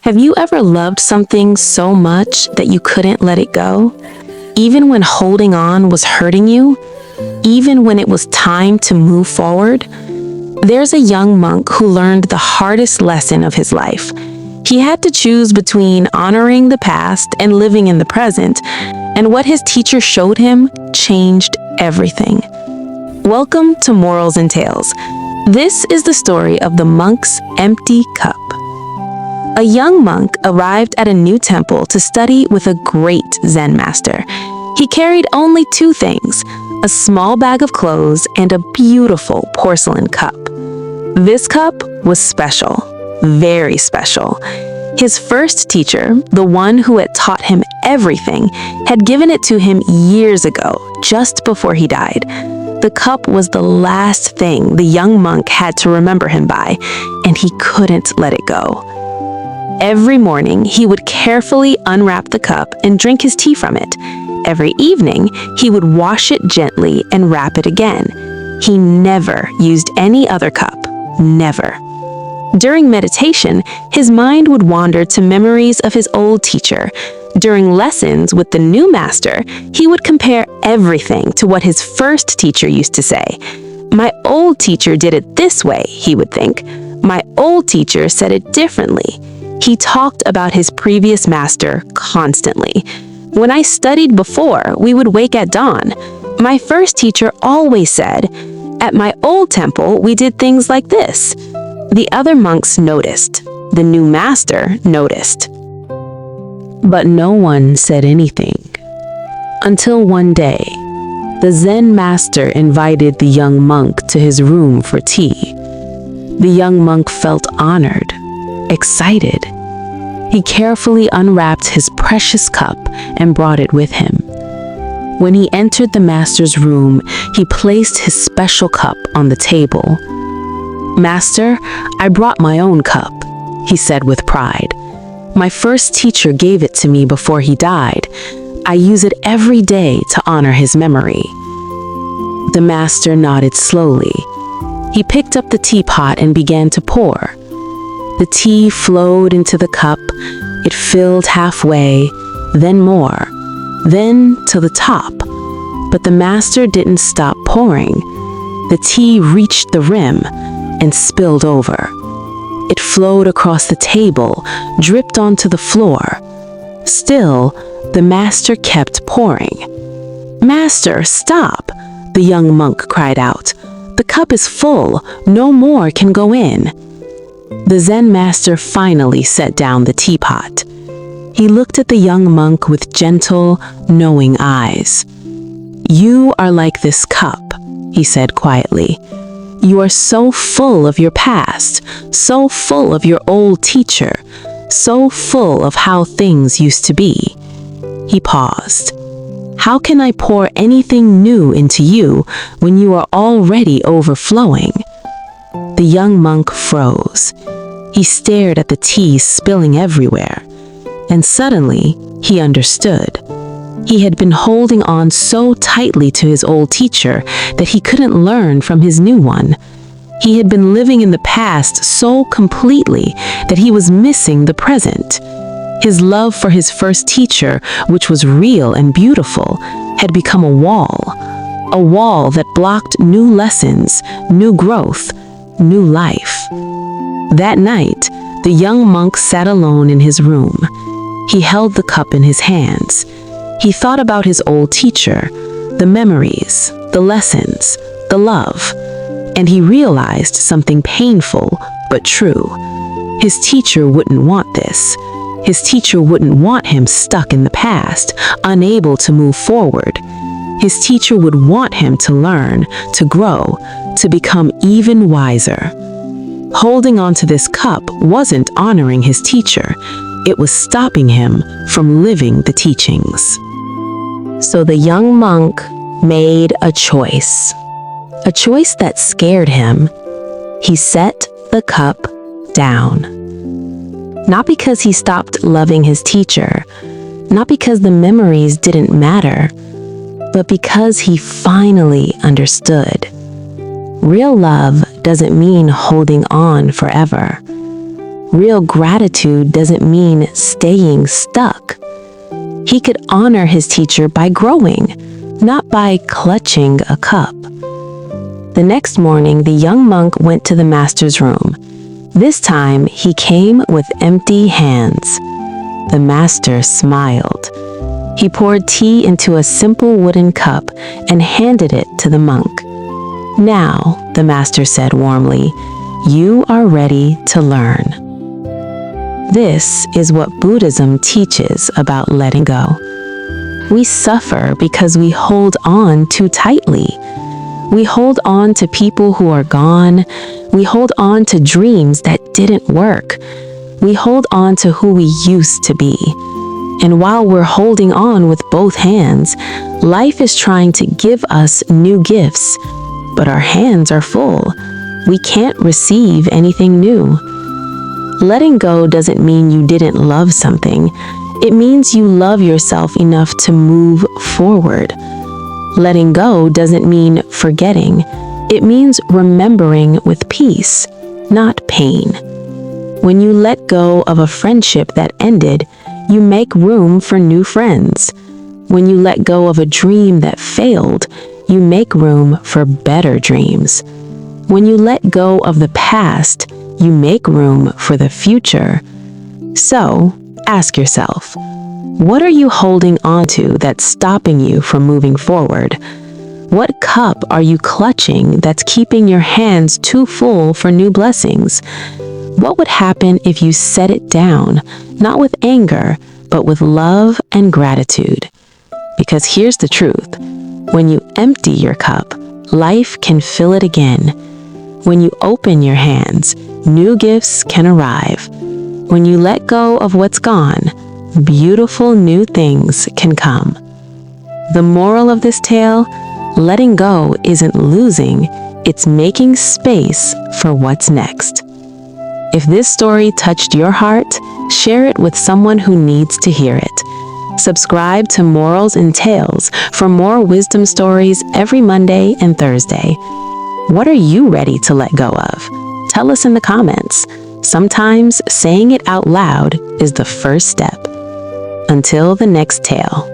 Have you ever loved something so much that you couldn't let it go? Even when holding on was hurting you? Even when it was time to move forward? There's a young monk who learned the hardest lesson of his life. He had to choose between honoring the past and living in the present, and what his teacher showed him changed everything. Welcome to Morals and Tales. This is the story of the monk's empty cup. A young monk arrived at a new temple to study with a great Zen master. He carried only two things, a small bag of clothes and a beautiful porcelain cup. This cup was special, very special. His first teacher, the one who had taught him everything, had given it to him years ago, just before he died. The cup was the last thing the young monk had to remember him by, and he couldn't let it go. Every morning, he would carefully unwrap the cup and drink his tea from it. Every evening, he would wash it gently and wrap it again. He never used any other cup, never. During meditation, his mind would wander to memories of his old teacher. During lessons with the new master, he would compare everything to what his first teacher used to say. "My old teacher did it this way," he would think. "My old teacher said it differently." He talked about his previous master constantly. "When I studied before, we would wake at dawn. My first teacher always said, 'At my old temple, we did things like this.'" The other monks noticed. The new master noticed. But no one said anything. Until one day, the Zen master invited the young monk to his room for tea. The young monk felt honored, excited. He carefully unwrapped his precious cup and brought it with him. When he entered the master's room, he placed his special cup on the table. "Master, I brought my own cup," he said with pride. "My first teacher gave it to me before he died. I use it every day to honor his memory." The master nodded slowly. He picked up the teapot and began to pour. The tea flowed into the cup. It filled halfway, then more, then to the top. But the master didn't stop pouring. The tea reached the rim and spilled over. It flowed across the table, dripped onto the floor. Still, the master kept pouring. "Master, stop!" the young monk cried out. "The cup is full. No more can go in." The Zen master finally set down the teapot. He looked at the young monk with gentle, knowing eyes. "You are like this cup," he said quietly. "You are so full of your past, so full of your old teacher, so full of how things used to be." He paused. "How can I pour anything new into you when you are already overflowing?" The young monk froze. He stared at the tea spilling everywhere, and suddenly he understood. He had been holding on so tightly to his old teacher that he couldn't learn from his new one. He had been living in the past so completely that he was missing the present. His love for his first teacher, which was real and beautiful, had become a wall that blocked new lessons, new growth, new life. That night, the young monk sat alone in his room. He held the cup in his hands. He thought about his old teacher, the memories, the lessons, the love, and he realized something painful but true. His teacher wouldn't want this. His teacher wouldn't want him stuck in the past, unable to move forward. His teacher would want him to learn, to grow, to become even wiser. Holding on to this cup wasn't honoring his teacher. It was stopping him from living the teachings. So the young monk made a choice that scared him. He set the cup down. Not because he stopped loving his teacher, not because the memories didn't matter, but because he finally understood. Real love doesn't mean holding on forever. Real gratitude doesn't mean staying stuck. He could honor his teacher by growing, not by clutching a cup. The next morning, the young monk went to the master's room. This time, he came with empty hands. The master smiled. He poured tea into a simple wooden cup and handed it to the monk. "Now," the master said warmly, "you are ready to learn." This is what Buddhism teaches about letting go. We suffer because we hold on too tightly. We hold on to people who are gone. We hold on to dreams that didn't work. We hold on to who we used to be. And while we're holding on with both hands, life is trying to give us new gifts, but our hands are full. We can't receive anything new. Letting go doesn't mean you didn't love something. It means you love yourself enough to move forward. Letting go doesn't mean forgetting. It means remembering with peace, not pain. When you let go of a friendship that ended, you make room for new friends. When you let go of a dream that failed, you make room for better dreams. When you let go of the past, you make room for the future. So, ask yourself, what are you holding onto that's stopping you from moving forward? What cup are you clutching that's keeping your hands too full for new blessings? What would happen if you set it down, not with anger, but with love and gratitude? Because here's the truth. When you empty your cup, life can fill it again. When you open your hands, new gifts can arrive. When you let go of what's gone, beautiful new things can come. The moral of this tale, letting go isn't losing, it's making space for what's next. If this story touched your heart, share it with someone who needs to hear it. Subscribe to Morals and Tales for more wisdom stories every Monday and Thursday. What are you ready to let go of? Tell us in the comments. Sometimes saying it out loud is the first step. Until the next tale.